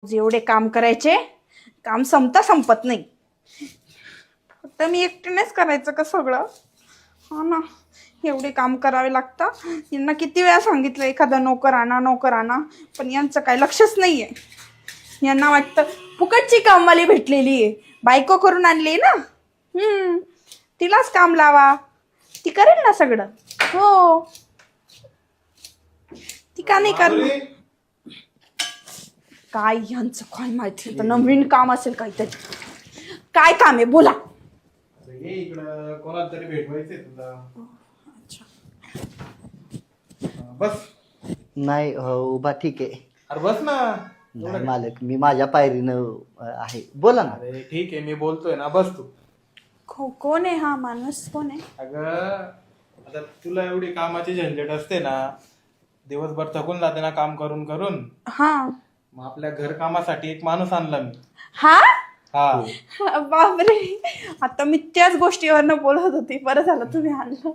जेवढे काम करायचे काम संपत नाही. फक्त मी एकटीनेच करायचं का सगळं? हा ना, एवढे काम करावे लागतात. यांना किती वेळा सांगितलं एखादा नोकर आणा, पण यांचं काय लक्षच नाहीये. यांना वाटतं फुकटची कामवाली भेटलेली आहे, बायको करून आणली ना, तिलाच काम लावा, ती करेल ना सगळं. हो, ती का नाही करणार? काय यांचं काय माहिती, तर नवीन काम असेल काहीतरी. काय काम आहे बोला. इकडं कोणाला तरी भेटवायचंय तुला. बस नाही उभा ठीक आहे. अरे बस ना. नाही मालक, मी माझ्या पायरीनं आहे, बोला ना. अरे ठीक आहे, मी बोलतोय ना, बस तू. कोण आहे हा माणूस? कोण आहे? अगं आता तुला एवढी कामाची झंझट असते ना, दिवसभर थकून जाते ना काम करून करून. हा, मग आपल्या घर कामासाठी एक माणूस आणला मी. हा हा बापरे, आता मी त्याच गोष्टीवरनं बोलत होती. बरं झालं तुम्ही आणलं.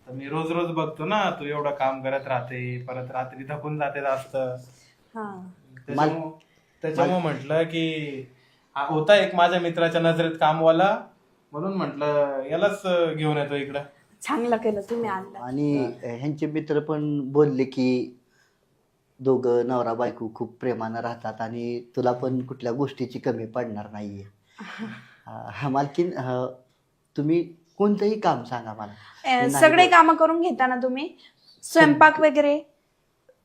तर मी रोज रोज बघतो ना, तू एवढं काम करत राहते, परत रात्री थकून जाते जास्त. हा, त्याच्यामुळे म्हटलं की होता एक माझ्या मित्राच्या नजरेत कामवाला, म्हणून म्हटलं यालाच घेऊन येतो इकडं. चांगलं केलं तुम्ही आणलं. आणि ह्यांचे मित्र पण बोलले की दोघं नवरा बायको खूप प्रेमानं राहतात आणि तुला पण कुठल्या गोष्टीची कमी पडणार नाहीये. मालकीन, तुम्ही कोणतंही काम सांगा मला. सगळे काम करून घेता ना तुम्ही? स्वयंपाक वगैरे?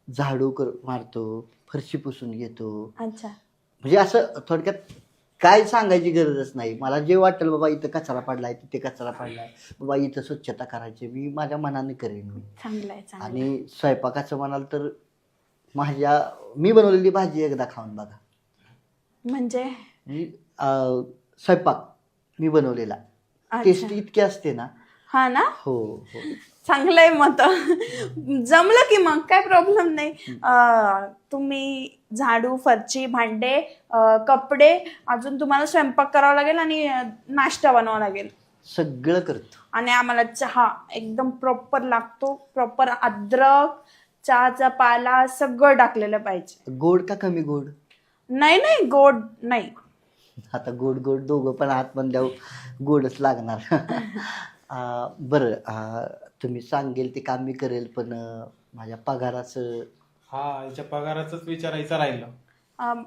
झाडू मारतो, फरशी पुसून घेतो. अच्छा, म्हणजे असं थोडक्यात काय सांगायची गरजच नाही. मला जे वाटेल बाबा इथं कचरा पडलाय, तिथे कचरा पडलाय, बाबा इथं स्वच्छता करायची, मी माझ्या मनाने करेन मी. चांगलंय चांगलं. आणि स्वयंपाकाचं म्हणाल तर मी बनवलेली भाजी एकदा खाऊन बघा. म्हणजे स्वयंपाक मी बनवलेला टेस्टी इतकी असते ना. हा ना, हो हो. चांगलंय मत. जमलं की मग काय प्रॉब्लेम नाही. तुम्ही झाडू, फरची, भांडे, कपडे, अजून तुम्हाला स्वयंपाक करावा लागेल आणि नाश्ता बनवावा लागेल. सगळं करतो. आणि आम्हाला चहा एकदम प्रॉपर लागतो. प्रॉपर अद्रक, चहाचा पाला सगळं टाकलेलं पाहिजे. गोड का कमी गोड? नाही गोड नाही. आता गोड गोड दोघं पण हात म्हणल्यावर गोडच लागणार. बरं, तुम्ही सांगेल ते काम मी करेल, पण माझ्या पगाराचं. हा, याच्या पगाराच विचारायचं राहिलं.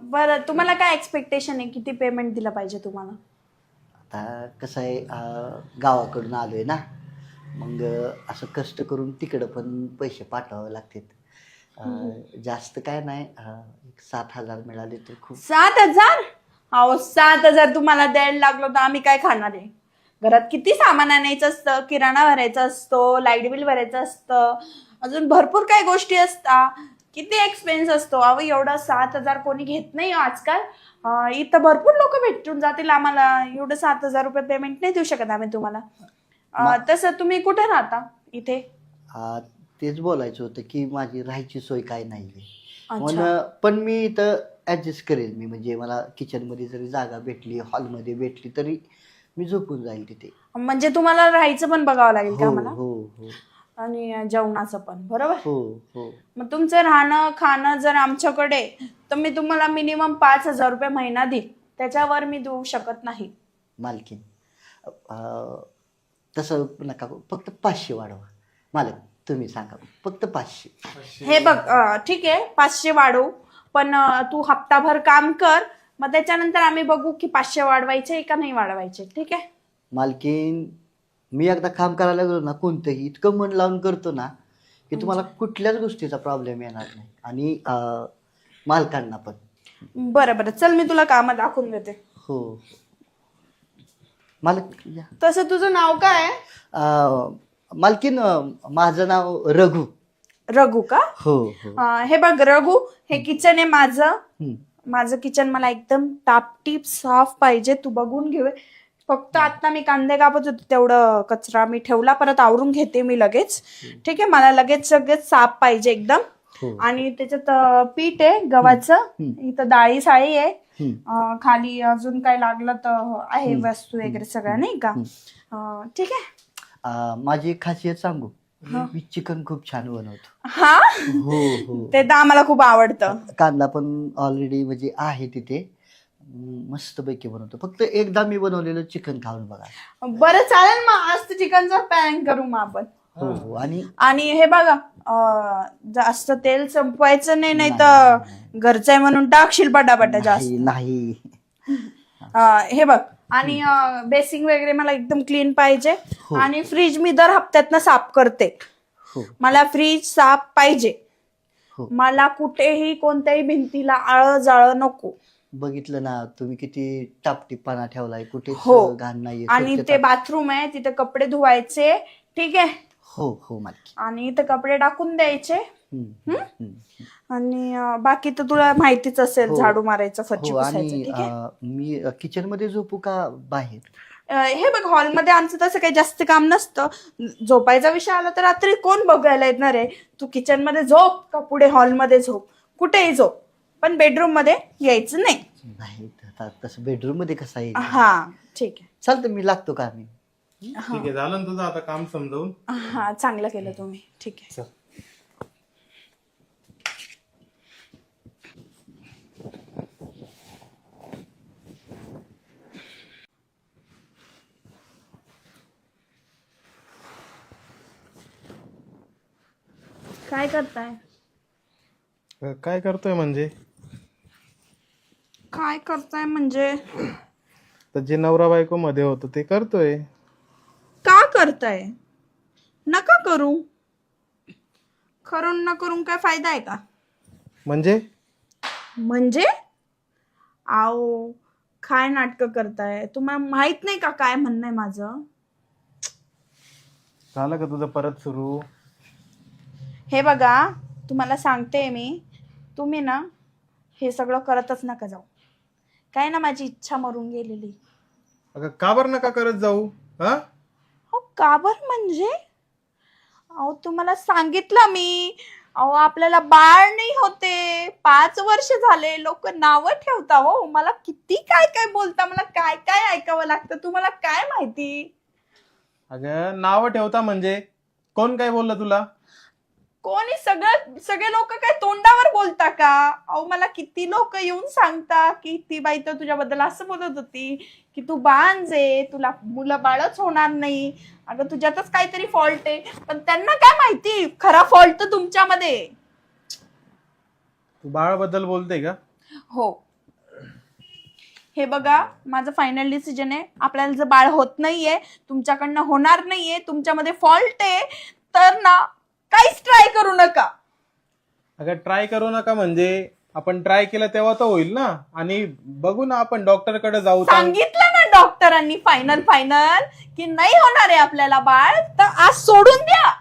बरं, तुम्हाला काय एक्सपेक्टेशन आहे? किती पेमेंट दिलं पाहिजे तुम्हाला? आता कसं आहे, गावाकडून आलोय ना, मग असं कष्ट करून तिकडं पण पैसे पाठवावे लागतात. जास्त काय नाही, 7,000 मिळाले तर खूप. 7,000? अहो 7,000 तुम्हाला द्यायला लागलो तर आम्ही काय खाणार आहे? घरात किती सामान आणायचं असतं, किराणा भरायचा असतो, लाईट बिल भरायचं असतं, अजून भरपूर काही गोष्टी असतात. किती एक्सपेन्स असतो. अहो एवढा 7,000 कोणी घेत नाही आजकाल. इथं भरपूर लोक भेटून जातील आम्हाला. एवढं 7,000 रुपये पेमेंट नाही देऊ शकत आम्ही तुम्हाला. तसं तुम्ही कुठे राहता इथे? तेच बोलायचं होतं की माझी राहायची सोय काय नाहीये. अच्छा. पण मी इथं ऍडजस्ट करेल. मी म्हणजे मला किचन मध्ये जरी जागा भेटली, हॉलमध्ये भेटली, तरी मी झोपून जाईल तिथे. म्हणजे तुम्हाला राहायचं पण बघावं लागेल का हो मला? हो हो आणि जेवणाचं पण, बरोबर? हो हो. मग तुमचं राहणं खाणं जर आमच्याकडे, तर मी तुम्हाला मिनिमम 5,000 रुपये महिना देईल. त्याच्यावर मी देऊ शकत नाही. मालकीन, तसं नका, फक्त 500 वाढवा. मालक तुम्ही सांगा, फक्त 500. हे बघ, ठीक आहे 500 वाढवू, पण तू हप्ताभर काम कर, मग त्याच्यानंतर आम्ही बघू की 500 वाढवायचे का नाही वाढवायचे. ठीक आहे? मालकीन, मी एकदा काम करायला गेलो ना, कोणतंही इतकं मन लावून करतो ना की तुम्हाला कुठल्याच गोष्टीचा प्रॉब्लेम येणार नाही. आणि मालकांना पण. बरं, चल मी तुला काम दाखवून देते. हो मालक या. तसं तुझं नाव काय आहे? मालकीन, माझं नाव रघु. रघु का? हो हो. हे बघ रघु, हे किचन आहे माझं किचन मला एकदम टापटीप साफ पाहिजे. तू बघून घे. फक्त आता मी कांदे कापत होते, तेवढं कचरा मी ठेवला, परत आवरून घेते मी लगेच. ठीक आहे? मला लगेच साफ पाहिजे एकदम. आणि त्याच्यात पीठ आहे गव्हाचं, इथं डाळी साळी आहे, खाली अजून काय लागलं तर आहे वस्तू वगैरे सगळ्या, नाही का? ठीक आहे? माझी एक खासियत सांगू. मी चिकन खूप छान बनवतो. हा, हो हो. ते तर आम्हाला खूप आवडतं. कांदा पण ऑलरेडी म्हणजे आहे तिथे. मस्तपैकी बनवतो. फक्त एकदा मी बनवलेलं चिकन खाऊन बघा. बरं चालेल, मग आज चिकनचा प्लॅन करू मग आपण. हो हो. आणि आणि हे बघा, जास्त तेल संपवायचं नाही, नाही तर नाही. घरचं आहे म्हणून टाकशील पटापटा जास्त. नाही. हे बघ, आणि बेसिंग वगैरे मला एकदम क्लीन पाहिजे. हो. आणि फ्रीज मी दर हप्त्यातनं साफ करते. हो मला फ्रीज साफ पाहिजे. हो. मला कुठेही कोणत्याही भिंतीला आळं जाळं नको. बघितलं ना तुम्ही किती टापटीपणा ठेवलाय, कुठेच हो. घाण नाहीये. आणि ते बाथरूम आहे, तिथे कपडे धुवायचे, ठीक आहे. हो हो मालकी. आणि इथे कपडे टाकून द्यायचे. हम्म, हम्म. आणि बाकी तर तुला माहितीच असेल, हो. झाडू मारायचं, फरची हो. पुसायचं, आणि ठीक आहे. मी किचन मध्ये झोपू का बाहेर? हे बघ, हॉलमध्ये आमचं तसं काही जास्त काम नसतं. झोपायचा विषय आला तर रात्री कोण बघायला येणार आहे? तू किचन मध्ये झोप का पुढे हॉलमध्ये झोप, कुठेही झोप, पण बेडरूम मध्ये यायचं नाही. नाही तसं बेडरूम मध्ये कसं आहे? हा ठीक आहे. चालतं, मी लागतो का? मी ठीक आहे, झालं ना तुझं आता काम समजावून. हा, चांगलं केलं तुम्ही, ठीक आहे. चल. काय करताय? काय करतोय म्हणजे? काय करताय म्हणजे तर जे नवरा बायको मध्ये होतं ते करतोय. का करताय? नका करू. करून न करून काय फायदा आहे का? म्हणजे आओ, काय नाटकं करताय? तुम्हाला माहित नाही का काय म्हणणं आहे माझं? झालं का तुझं परत सुरू? हे बघा, तुम्हाला सांगते मी, तुम्ही ना हे सगळं करतच नका जाऊ. काय ना, माझी इच्छा मरून गेलेली. अगं का बरं नका करत जाऊ? हा, हो, का बरं म्हणजे? अहो, तुम्हाला सांगितलं मी, अहो आपल्याला बाळ नाही होते, 5 वर्ष झाले. लोक नावं ठेवता हो, मला किती काय काय बोलता, मला काय काय ऐकावं लागतं, तुम्हाला काय माहिती? अगं नाव ठेवता म्हणजे कोण काय बोललं तुला? कोणी सगळे लोक काय तोंडावर बोलता का? अहो, मला किती लोक येऊन सांगता की ती बाई तर तुझ्याबद्दल असं बोलत होती की तू बांज आहे, तुला मुलं बाळच होणार नाही, अगं तुझ्यातच काहीतरी फॉल्ट आहे. पण त्यांना काय माहिती, खरा फॉल्ट तर तुमच्यामध्ये. तू बाळाबद्दल बोलते का? हो. हे बघा, माझं फायनल डिसिजन आहे. आपल्याला जर बाळ होत नाहीये, तुमच्याकडनं होणार नाहीये, तुमच्यामध्ये फॉल्ट आहे, तर ना काहीच ट्राय करू नका. अगं ट्राय करू नका म्हणजे आपण ट्राय केलं तेव्हा तर होईल ना. आणि बघू ना, आपण डॉक्टरकडे जाऊ. सांगितलं ना डॉक्टरांनी फायनल की नाही होणार आहे आपल्याला बाळ, तर आज सोडून द्या,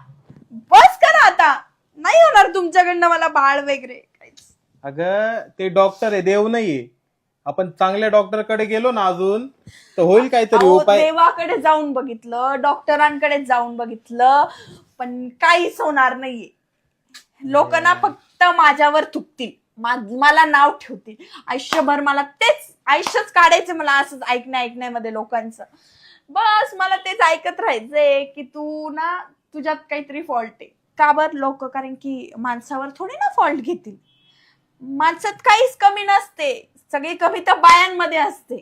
बस करा आता. नाही होणार तुमच्याकडनं मला बाळ वगैरे काहीच. अगं ते डॉक्टर आहे, देव नाहीये. आपण चांगल्या डॉक्टरकडे गेलो ना अजून तर होईल काहीतरी अहो, उपाय. देवाकडे जाऊन बघितलं, डॉक्टरांकडे जाऊन बघितलं, पण काहीच होणार नाहीये. लोक ना फक्त माझ्यावर थुकतील, मला नाव ठेवतील आयुष्यभर. मला तेच आयुष्यच काढायचं, मला असंच ऐकण्यामध्ये लोकांचं. बस मला तेच ऐकत राहायचंय की तू ना, तुझ्यात काहीतरी फॉल्ट आहे. का बरं लोक? कारण की माणसावर थोडी ना फॉल्ट घेतील. माणसात काहीच कमी नसते, सगळी कमी तर बायांमध्ये असते.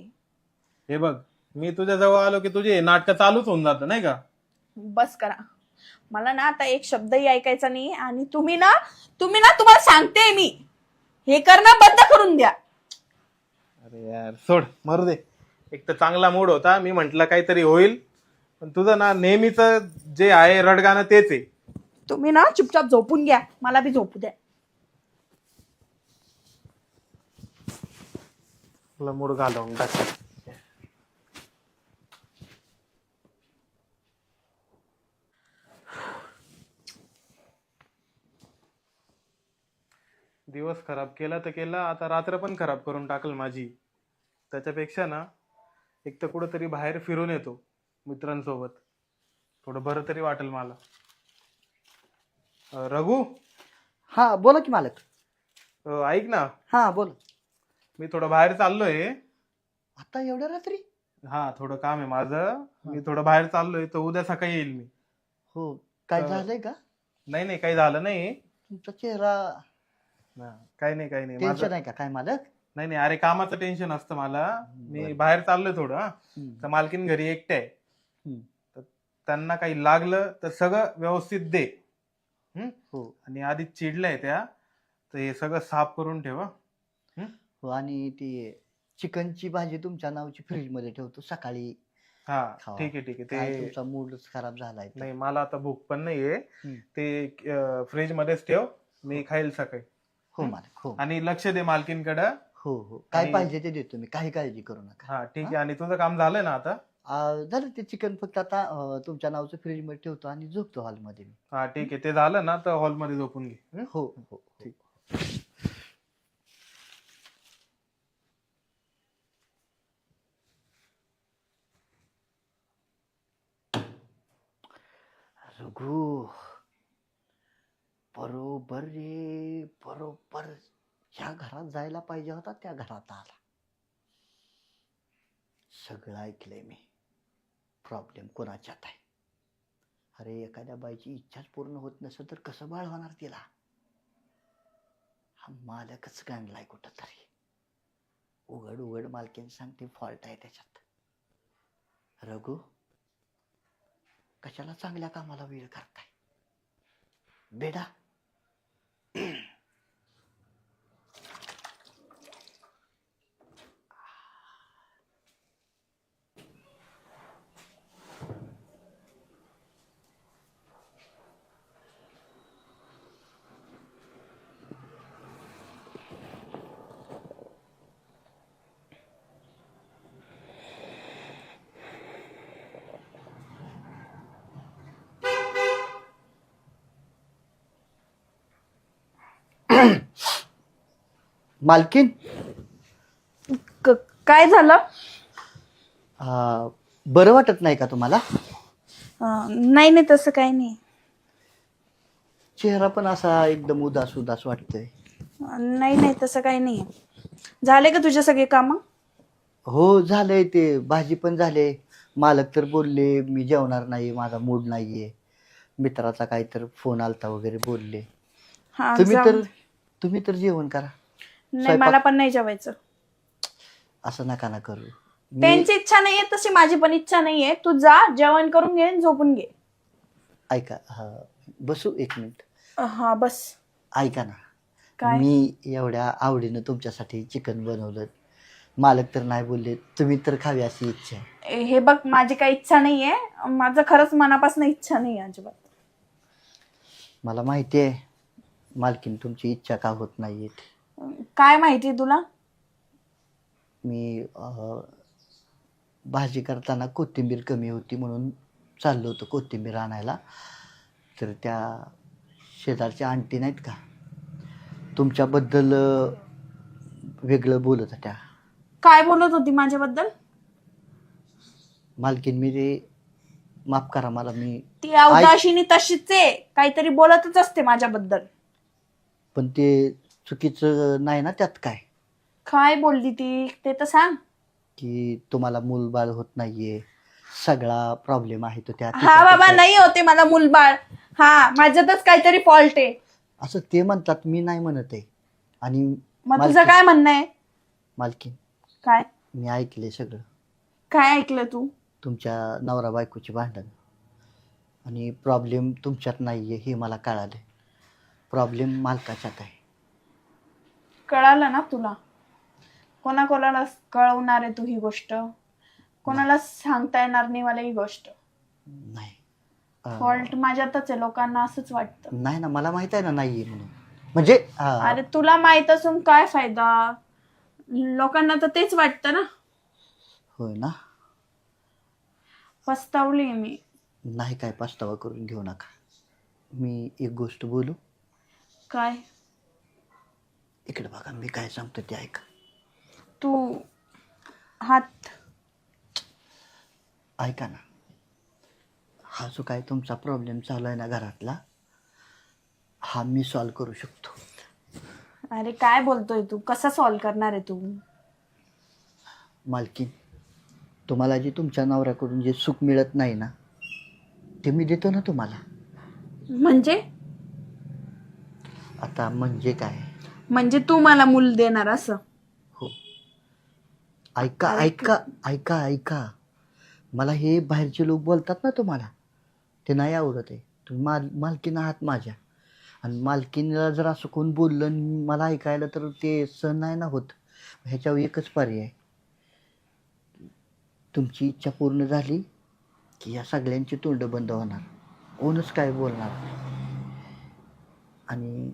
हे बघ, मी तुझ्या जवळ आलो की तुझे नाटक चालूच होऊन जातं नाही का? बस करा, मला ना आता एक शब्दही ऐकायचा नाही. आणि तुम्ही ना तुम्हाला सांगते मी, हे करणं बंद करून द्या. अरे यार सोड, मरू दे. एक तर चांगला मूड होता, मी म्हंटल काहीतरी होईल, पण तुझं ना नेहमीच जे आहे रडगाणं तेच आहे. तुम्ही ना चुपचाप झोपून घ्या, मला बी झोपू द्या. तुला मूड घालवून टाक. दिवस खराब केला तर केला, आता रात्र पण खराब करून टाकल माझी. त्याच्यापेक्षा ना एक तर कुठंतरी बाहेर फिरून येतो मित्रांसोबत, थोडं बरं तरी वाटेल मला. रघु, हा बोला की मालक. ऐक ना, हा बोला. मी थोडं बाहेर चाललोय. आता एवढ्या रात्री? हा, थोडं काम आहे माझं, मी थोडं बाहेर चाललोय, तर उद्या सकाळी येईल मी. हो, काय झालंय का? नाही नाही, काही झालं नाही. तुमचा चेहरा काही नाही काही नाही. टेन्शन माझं आहे का काय मालक? नाही नाही, अरे कामाचं टेन्शन असतं मला. मी बरं. बाहेर चाललोय थोडं. हम्म, तर मालकीन घरी एकटे आहे. हम्म. तर त्यांना काही लागलं तर सगळं व्यवस्थित दे. हो आणि आधी चिडल्याय त्या, तर हे सगळं साफ करून ठेवा. हो. आणि ती चिकनची भाजी तुमच्या नावची फ्रीज मध्ये ठेवतो, सकाळी हा खावा. ठीक आहे ठीक आहे. काय ते तुमचा मूडच खराब झालाय तर. नाही, मला आता भूक पण नाहीये. हम्म. ते फ्रीज मध्येच ठेव, मी खाईल सकाळी. हो मालक, हो आणि लक्ष दे मालकीनकडं. हो हो. काय आणि- पाहिजे ते देतो मी, काही काळजी करू नका. हा ठीक आहे. आणि तुझं काम झालंय ना आता? झालं ते चिकन, फक्त आता तुमच्या नावचं फ्रीज मध्ये ठेवतो आणि झोपतो हॉलमध्ये मी. हा ठीक आहे, ते झालं ना तर हॉलमध्ये झोपून घे. हो हो हो. ठीक. रघु, बरोबर रे, बरोबर ज्या घरात जायला पाहिजे होता त्या घरात आला. सगळं ऐकलंय मी. प्रॉब्लेम कोणाच्यात आहे? अरे एखाद्या बाईची इच्छाच पूर्ण होत नसेल तर कसं बाळ होणार तिला? हा मालकच गांडलाय कुठं तरी. उघड उघड मालकीन सांगते फॉल्ट आहे त्याच्यात. रघु, कशाला चांगल्या कामाला वेळ करताय बेडा? मालकीन, काय झालं? बरं वाटत नाही का तुम्हाला? नाही नाही, तसं काही नाही. चेहरा पण असा एकदम उदास उदास वाटतोय. नाही नाही, तसं काही नाही. झाले का तुझे सगळे काम? हो झालंय, ते भाजी पण झाले. मालक तर बोलले मी जेवणार नाही, माझा मूड नाहीये. मित्राचा काहीतरी फोन आलता वगैरे बोलले. हा, तुम्ही तर जेवण करा. नाही, मला पण नाही जेवायचं. असं नका ना करू. त्यांची इच्छा नाहीये तशी माझी पण इच्छा नाहीये. तू जा, जेवण करून घे आणि झोपून घे. ऐका, बसू एक मिनिट. हा बस. ऐका ना, काय? मी एवढ्या आवडीनं तुमच्यासाठी चिकन बनवलं. मालक तर नाही बोलले, तुम्ही तर खावी अशी इच्छा आहे. हे बघ, माझी काही इच्छा नाहीये. माझं खरंच मनापासून इच्छा नाहीये अजिबात. मला माहिती आहे मालकीन तुमची इच्छा का होत नाहीये. काय माहिती तुला? मी भाजी करताना कोथिंबीर कमी होती म्हणून चाललो होतो कोथिंबीर आणायला. तर त्या शेजारच्या आंटी नाहीत का, तुमच्याबद्दल वेगळं बोलत होत्या. काय बोलत होती माझ्याबद्दल? मालकीन मी ते माफ करा मला, मी ती अवदाशिनी तशीच आहे, काहीतरी बोलतच असते माझ्याबद्दल. पण ते चुकीचं नाही ना त्यात काय? काय बोलली ती ते तर सांग. की तुम्हाला मूलबाळ होत नाहीये, सगळा प्रॉब्लेम आहे तो त्या हा बाबा, नाही होते मला मूलबाळ. हा, माझ्यातच काहीतरी फॉल्ट आहे असं ते म्हणतात, मी नाही म्हणत आहे. आणि मग तुझं काय म्हणणं आहे? मालकीन, काय मी ऐकले सगळं. काय ऐकलं तू? तुमच्या नवरा बायकोची भांडण, आणि प्रॉब्लेम तुमच्यात नाहीये हे मला कळालं. प्रॉब्लेम मालकाच्यात आहे. कळालं ना तुला? कोणाकोणाला कळवणार आहे तू ही गोष्ट? कोणाला सांगता येणार नाही मला ही गोष्ट. नाही फॉल्ट माझ्यातच आहे. लोकांना असंच वाटतं. नाही ना, मला माहित आहे ना नाहीये म्हणून. म्हणजे अरे तुला माहित असून काय फायदा? लोकांना तर तेच वाटतं ना. होय ना. पस्तावली मी. नाही, काय पस्तावा करून घेऊ नका. मी एक गोष्ट बोलू? काय? इकडे बघा, मी काय सांगतो ते ऐका. तू हात ऐका ना, हा जो काय तुमचा प्रॉब्लेम चालू आहे ना घरातला, हा मी सॉल्व करू शकतो. अरे काय बोलतोय तू? कसा सॉल्व करणार आहे तू? मालकीन, तुम्हाला जे तुमच्या नवऱ्याकडून जे सुख मिळत नाही ना, ते मी देतो ना तुम्हाला. म्हणजे आता म्हणजे काय? म्हणजे तू मला मूल देणार असं? हो. ऐका अरे ऐका ऐका ऐका, मला हे बाहेरचे लोक बोलतात ना तुम्हाला, ते नाही आवडत आहे. तुम्ही मालकीन आहात माझ्या, आणि मालकीनीला जर असं कोण बोललं आणि मला ऐकायला तर ते सहन नाही ना होत. ह्याच्यावर एकच पर्याय, तुमची इच्छा पूर्ण झाली की या सगळ्यांची तोंड बंद होणार, कोणच काय बोलणार नाही. आणि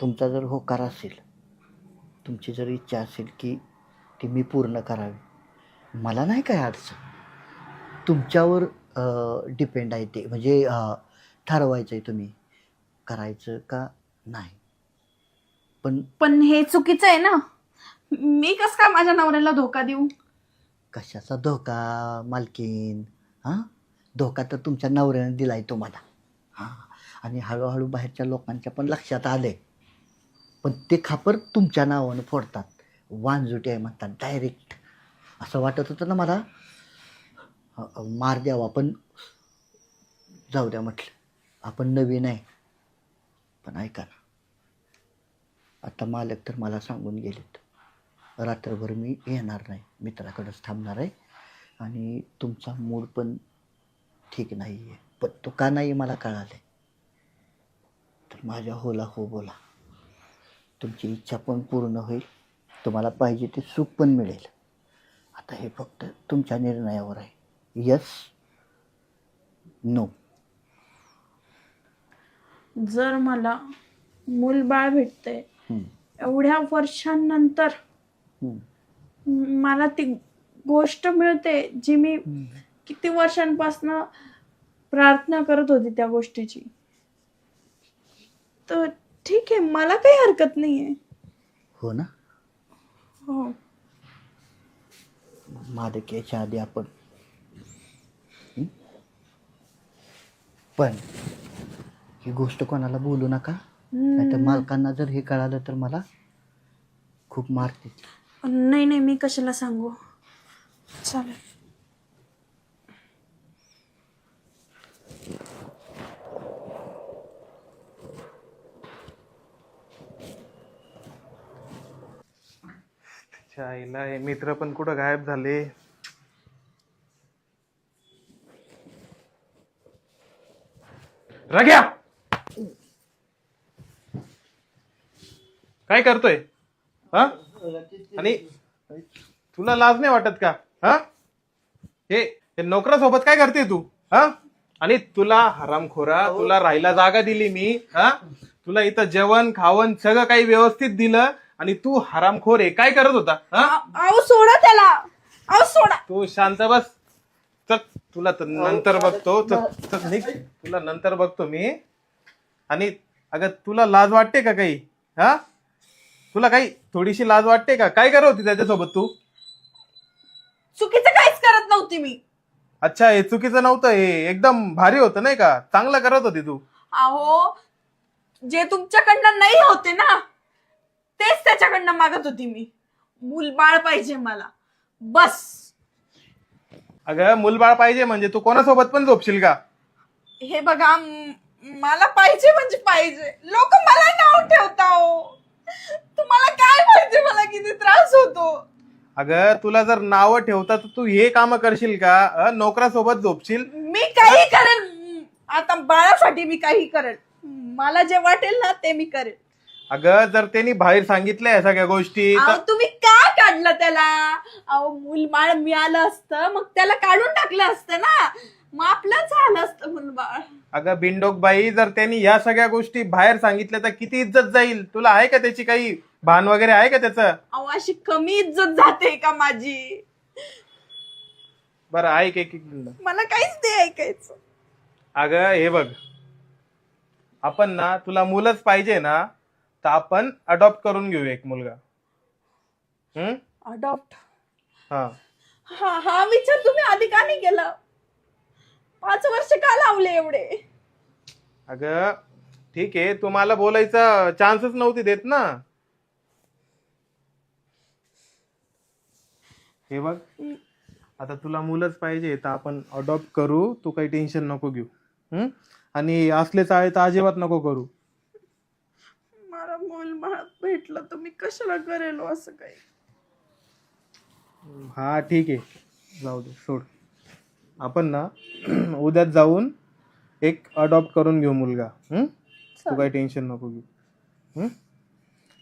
तुमचा जर होकार असेल, तुमची जर इच्छा असेल की ती मी पूर्ण करावी, मला नाही काय अडचण. तुमच्यावर डिपेंड आहे ते, म्हणजे ठरवायचं आहे तुम्ही करायचं का नाही. पण पण हे चुकीचं आहे ना. मी कस काय माझ्या नवऱ्याला धोका देऊ? कशाचा धोका मालकीन? हां, धोका तर तुमच्या नवऱ्याने दिलाय तुम्हाला. हां, आणि हळूहळू बाहेरच्या लोकांच्या पण लक्षात आलंय, पण ते खापर तुमच्या नावानं फोडतात. वांजुटी आहे म्हणतात डायरेक्ट. असं वाटत होतं ना मला मार द्यावा, पण जाऊ द्या म्हटलं, आपण नवीन आहे. पण ऐका ना, आता मालक तर मला सांगून गेलेत, रात्रभर मी येणार नाही, मित्राकडेच थांबणार आहे. आणि तुमचा मूड पण ठीक नाही आहे, पण तो का नाही मला कळालं. तर माझ्या होला हो बोला, तुमची इच्छा पण पूर्ण होईल, तुम्हाला पाहिजे ते सुख पण मिळेल. आता हे फक्त तुमच्या निर्णयावर आहे, यस नो. जर मला मूलबाळ भेटतंय एवढ्या वर्षांनंतर, मला ती गोष्ट मिळते जी मी किती वर्षांपासून प्रार्थना करत होती त्या गोष्टीची, तर ठीक आहे, मला काही हरकत नाहीये. हो ना. हो. मादक याच्या आधी आपण पण ही गोष्ट कोणाला बोलू नका, नाहीतर मालकांना जर हे कळालं तर मला खूप मारतील. नाही नाही, मी कशाला सांगू. चालेल. आईला हे मित्र पण कुठं गायब झाले. रग्या, काय करतोय? हा, आणि तुला लाज नाही वाटत का? हा, हे नोकरासोबत काय करते तू? हा, आणि तुला हरामखोरा, तुला राहायला जागा दिली मी. हा, तुला इथं जेवण खावण सगळं काही व्यवस्थित दिलं, आणि तू हरामखोर आहे. काय करत होता? हा, अहो सोडा त्याला, अहो सोडा. तू शांत बस. चल, तुला तर नंतर बघतो. चल निघ, तुला नंतर बघतो मी. आणि अगं, तुला लाज वाटते का काही? हा, तुला काही थोडीशी लाज वाटते का? काय करत होती त्याच्यासोबत तू? चुकीचं काहीच करत नव्हती मी. अच्छा, हे चुकीचं नव्हतं, हे एकदम भारी होतं नाही का? चांगलं करत होती तू. अहो, जे तुमच्याकडनं नाही होते ना, तेच त्याच्याकडनं मागत होती मी. मूलबाळ पाहिजे मला, बस. अगं, मूलबाळ पाहिजे म्हणजे तू कोणासोबत पण झोपशील का? हे बघा, मला पाहिजे म्हणजे पाहिजे. लोक मला नाव ठेवता हो. तुम्हाला काय माहिती मला किती त्रास होतो. अगं, तुला जर नावं ठेवता तर तू हे काम करशील का? नोकरासोबत झोपशील? मी काही करेल, आता बाळासाठी मी काही करेल. मला जे वाटेल ना ते मी करेल. अगं, जर त्यांनी बाहेर सांगितल्या या सगळ्या गोष्टी अहो, तर तुम्ही का काढलं त्याला? अहो, मूलबाळ मिळालं असतं, मग त्याला काढून टाकलं असतं ना, मग आपलं झालं असतं मूलबाळ. अगं बिंडोक बाई, जर त्यांनी या सगळ्या गोष्टी बाहेर सांगितल्या तर किती इज्जत जाईल? तुला आहे का त्याची काही भान वगैरे आहे का त्याचं? अहो, अशी कमी इज्जत जाते का माझी? बरं, ऐक एक एक मिनिट. मला काहीच नाही ऐकायचं. अगं, हे बघ, आपण ना, तुला मुलंच पाहिजे ना, तर आपण अडॉप्ट करून घेऊ एक मुलगा. अडॉप्ट? हा, हा हा विचार तुम्ही आधी का नाही केला? 5 वर्ष का लावले एवढे? अगं ठीक आहे, तू मला बोलायचा चान्सच नव्हती देत ना. हे बघ, आता तुला मुलंच पाहिजे तर आपण अडॉप्ट करू, तू काही टेन्शन नको घेऊ. आणि असले चाळे तर अजिबात नको करू. मला मूलबाळ भेटलं तर मी कशाला करेल असं काही. हा ठीक आहे, जाऊ दे सोड. आपण ना उद्याच जाऊन एक अडॉप्ट करून घेऊ मुलगा. तू काही टेन्शन नको घेऊ.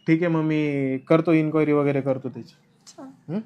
ठीक आहे, मग मी करतो इन्क्वायरी वगैरे करतो त्याची. चालेल. हं?